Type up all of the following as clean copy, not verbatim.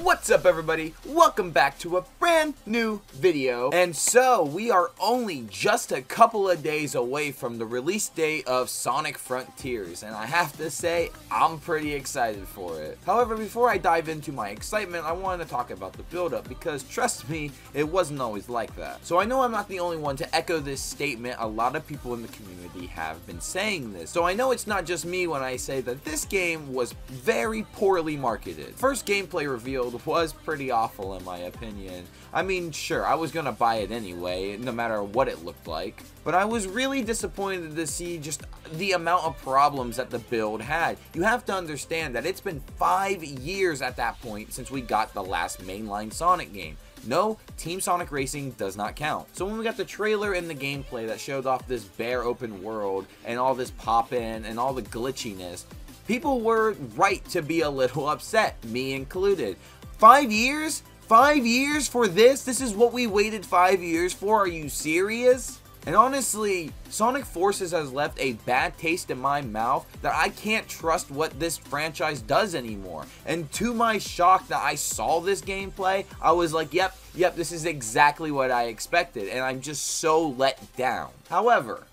What's up, everybody? Welcome back to a brand new video. And so we are only just a couple of days away from the release date of Sonic Frontiers, and I have to say I'm pretty excited for it. However, before I dive into my excitement, I wanted to talk about the build-up because trust me, it wasn't always like that. So I know I'm not the only one to echo this statement. A lot of people in the community have been saying this. So I know it's not just me when I say that this game was very poorly marketed. First gameplay revealed was pretty awful in my opinion. I mean, sure, I was gonna buy it anyway, no matter what it looked like, but I was really disappointed to see just the amount of problems that the build had. You have to understand that it's been 5 years at that point since we got the last mainline Sonic game. No, Team Sonic Racing does not count. So when we got the trailer and the gameplay that showed off this bare open world and all this pop-in and all the glitchiness, people were right to be a little upset, me included. 5 years? 5 years for this? This is what we waited 5 years for? Are you serious? And honestly, Sonic Forces has left a bad taste in my mouth that I can't trust what this franchise does anymore. And to my shock that I saw this gameplay, I was like, yep, this is exactly what I expected. And I'm just so let down. However,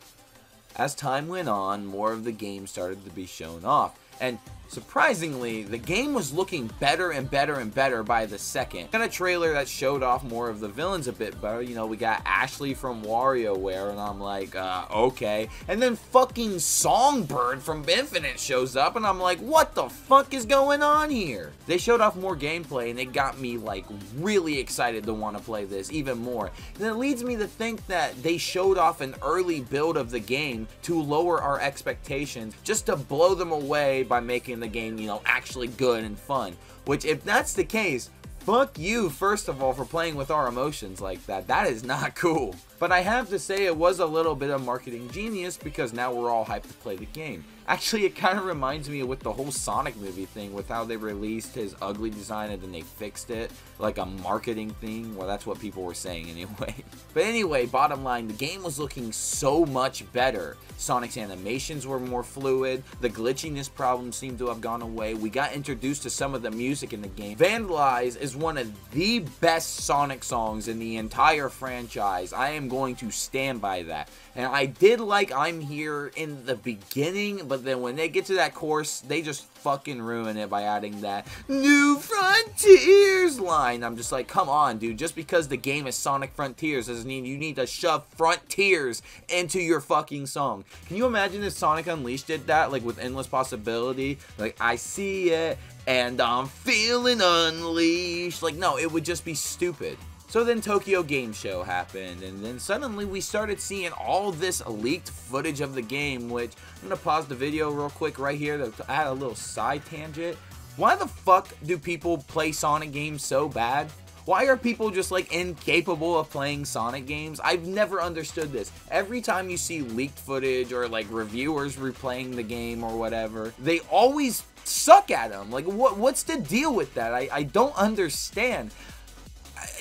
as time went on, more of the game started to be shown off. And surprisingly, the game was looking better and better and better by the second. And a trailer that showed off more of the villains a bit better. You know, we got Ashley from WarioWare, and I'm like, okay. And then fucking Songbird from Infinite shows up, and I'm like, what the fuck is going on here? They showed off more gameplay, and it got me, like, really excited to want to play this even more. And it leads me to think that they showed off an early build of the game to lower our expectations, just to blow them away by making the game, you know, actually good and fun. Which, if that's the case, fuck you, first of all, for playing with our emotions like that. That is not cool. But I have to say it was a little bit of marketing genius because now we're all hyped to play the game. Actually, it kind of reminds me of with the whole Sonic movie thing with how they released his ugly design and then they fixed it like a marketing thing. Well, that's what people were saying anyway. But anyway, bottom line, the game was looking so much better. Sonic's animations were more fluid. The glitchiness problems seemed to have gone away. We got introduced to some of the music in the game. Vandalize is one of the best Sonic songs in the entire franchise. I am going to stand by that. And I did like I'm Here in the beginning, but then when they get to that chorus, they just fucking ruin it by adding that New Frontiers line. I'm just like, come on, dude. Just because the game is Sonic Frontiers doesn't mean you need to shove Frontiers into your fucking song. Can you imagine if Sonic Unleashed did that, like with Endless Possibility? Like, I see it, and I'm feeling unleashed. Like, no, it would just be stupid. So then Tokyo Game Show happened, and then suddenly we started seeing all this leaked footage of the game, which I'm going to pause the video real quick right here to add a little side tangent. Why the fuck do people play Sonic games so bad? Why are people just like incapable of playing Sonic games? I've never understood this. Every time you see leaked footage or like reviewers replaying the game or whatever, they always suck at them. Like what's the deal with that? I don't understand.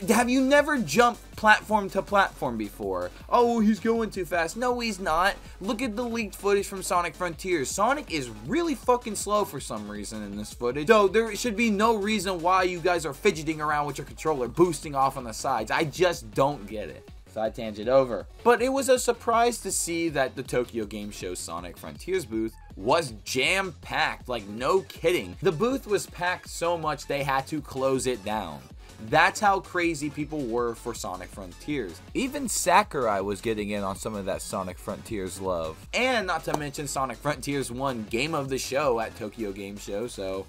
Have you never jumped platform to platform before? Oh, he's going too fast. No, he's not. Look at the leaked footage from Sonic Frontiers. Sonic is really fucking slow for some reason in this footage. So there should be no reason why you guys are fidgeting around with your controller, boosting off on the sides. I just don't get it. Side tangent over. But it was a surprise to see that the Tokyo Game Show Sonic Frontiers booth was jam-packed. Like, no kidding. The booth was packed so much they had to close it down. That's how crazy people were for Sonic Frontiers. Even Sakurai was getting in on some of that Sonic Frontiers love. And not to mention Sonic Frontiers won Game of the Show at Tokyo Game Show, so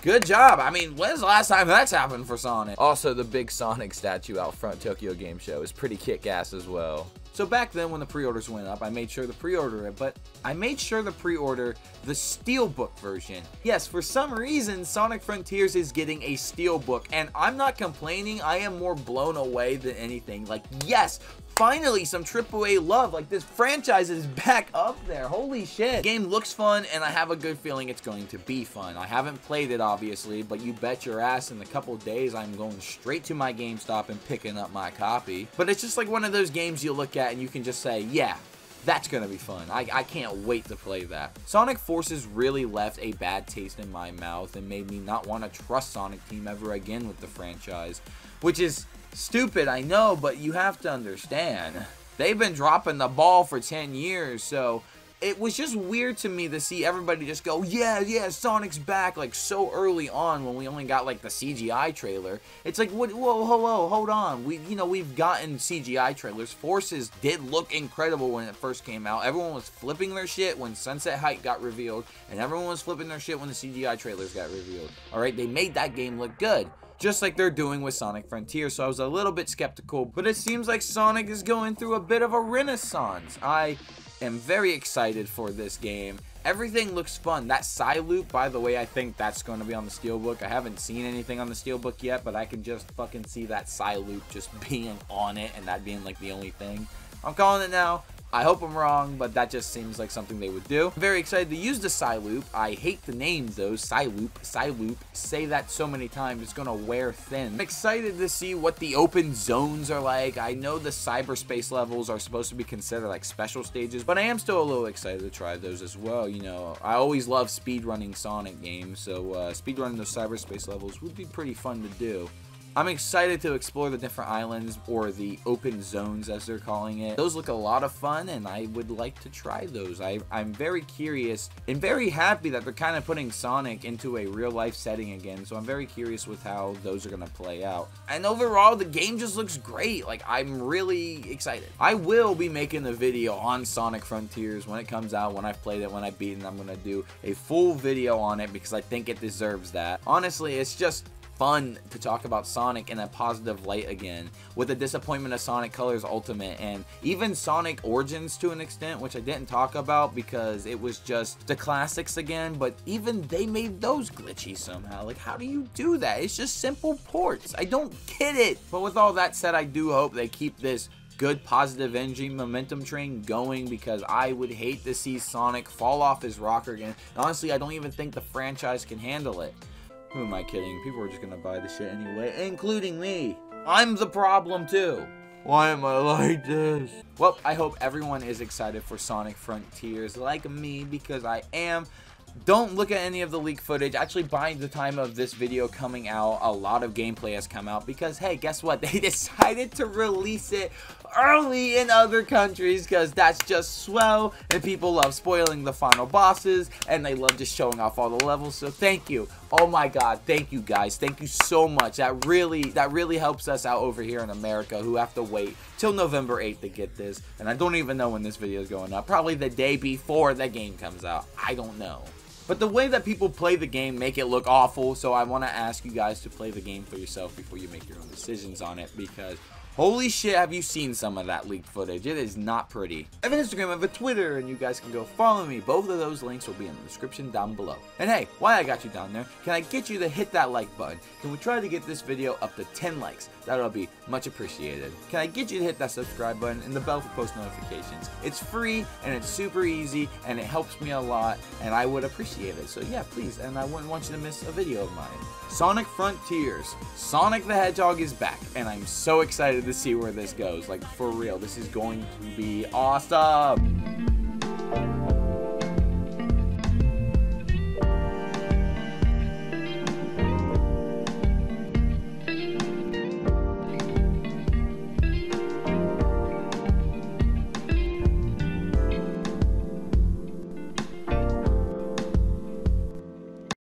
good job. I mean, when's the last time that's happened for Sonic? Also, the big Sonic statue out front Tokyo Game Show is pretty kick-ass as well. So back then when the pre-orders went up, I made sure to pre-order it, but I made sure to pre-order the Steelbook version. Yes, for some reason, Sonic Frontiers is getting a Steelbook, and I'm not complaining. I am more blown away than anything. Like, yes, finally some AAA love. Like, this franchise is back up there. Holy shit. The game looks fun, and I have a good feeling it's going to be fun. I haven't played it, obviously, but you bet your ass in a couple days I'm going straight to my GameStop and picking up my copy. But it's just like one of those games you look at and you can just say, yeah, That's gonna be fun. I can't wait to play that. Sonic Forces really left a bad taste in my mouth and made me not want to trust Sonic Team ever again with the franchise, which is stupid, I know, but you have to understand. They've been dropping the ball for 10 years, so it was just weird to me to see everybody just go, yeah, Sonic's back, like, so early on when we only got, like, the CGI trailer. It's like, whoa, hold on. We've gotten CGI trailers. Forces did look incredible when it first came out. Everyone was flipping their shit when Sunset Height got revealed, and everyone was flipping their shit when the CGI trailers got revealed. Alright, they made that game look good, just like they're doing with Sonic Frontiers, so I was a little bit skeptical, but it seems like Sonic is going through a bit of a renaissance. I am very excited for this game. Everything looks fun. That Psy-Loop, by the way, I think that's going to be on the Steelbook. I haven't seen anything on the Steelbook yet, but I can just fucking see that Psy-Loop just being on it and that being like the only thing. I'm calling it now. I hope I'm wrong, but that just seems like something they would do. I'm very excited to use the Psy-Loop. I hate the names though. Psy-Loop. Say that so many times, it's gonna wear thin. I'm excited to see what the open zones are like. I know the cyberspace levels are supposed to be considered like special stages, but I am still a little excited to try those as well. You know, I always love speedrunning Sonic games, so speedrunning those cyberspace levels would be pretty fun to do. I'm excited to explore the different islands, or the open zones as they're calling it. Those look a lot of fun, and I would like to try those. I'm very curious and very happy that they're kind of putting Sonic into a real life setting again, so I'm very curious with how those are going to play out. And overall, the game just looks great. Like, I'm really excited. I will be making a video on Sonic Frontiers when it comes out, when I've played it, when I beat it. I'm going to do a full video on it because I think it deserves that. Honestly, it's just fun to talk about Sonic in a positive light again, with the disappointment of Sonic Colors Ultimate and even Sonic Origins to an extent, which I didn't talk about because it was just the classics again, but even they made those glitchy somehow. Like, how do you do that? It's just simple ports. I don't get it. But with all that said, I do hope they keep this good positive energy momentum train going, because I would hate to see Sonic fall off his rocker again. And honestly, I don't even think the franchise can handle it. Who am I kidding? People are just gonna buy the shit anyway, including me. I'm the problem too. Why am I like this? Well, I hope everyone is excited for Sonic Frontiers like me, because I am. Don't look at any of the leak footage. Actually, by the time of this video coming out, a lot of gameplay has come out because, hey, guess what? They decided to release it early in other countries because that's just swell, and people love spoiling the final bosses, and they love just showing off all the levels. So thank you. Oh my god, thank you guys. Thank you so much. That really helps us out over here in America, who have to wait till November 8th to get this. And I don't even know when this video is going up. Probably the day before the game comes out. I don't know. But the way that people play the game make it look awful, so I want to ask you guys to play the game for yourself before you make your own decisions on it, because holy shit, have you seen some of that leaked footage? It is not pretty. I have an Instagram, I have a Twitter, and you guys can go follow me. Both of those links will be in the description down below. And hey, while I got you down there, can I get you to hit that like button? Can we try to get this video up to 10 likes? That'll be much appreciated. Can I get you to hit that subscribe button and the bell for post notifications? It's free, and it's super easy, and it helps me a lot, and I would appreciate it. So yeah, please, and I wouldn't want you to miss a video of mine. Sonic Frontiers. Sonic the Hedgehog is back, and I'm so excited to see where this goes. Like, for real, this is going to be awesome.